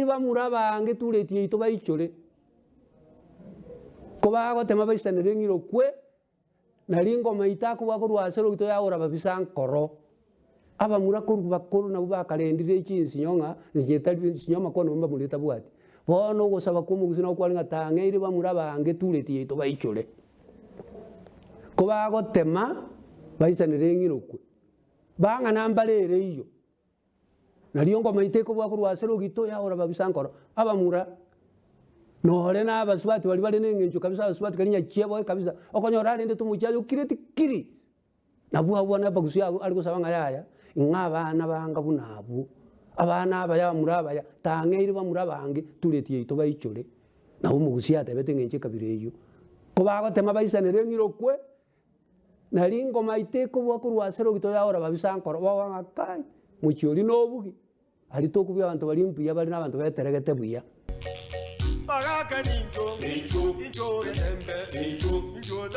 bamura bange tuletie ito baichore kobagotema baisanere eng'irokwe nari ngoma itako bakorwasero gito yaora babisa nkoro abamura koru bakoro nabo bakarendire chinsinyonga njetari sinyoma kono mba muleta bwati bono gosaba kumuguzi no kwalinga tangeire bamura bange tuletie ito baichore kobagotema baisanere eng'irokwe banga nambalere iyo nari ngoma iteko bakorwasero gito yaora babisa nkoro abamura nore na abaswati bali n'engenjo kabisa abaswati karinya kiabo kabisa okonyora arende tumuchaje ukireti kiri nabuwa na bagusi ari gusaba ngayaya ingabana banga bunabu abana abaya murabaya tangeire bamurabange tuletie ito baichore nawo mugusi atebete ngenje kabireyo ko bagotema baisanere ngirokwe nari ngoma iteko bwakurwasero gito yaora babisa nkoro bawanga kai muchiori nobugi ari tokubya abantu bali mpiya bali n'abantu beteregete buya Pagaka ninjo, ninjo, ninjo, ninjo, ninjo, ninjo,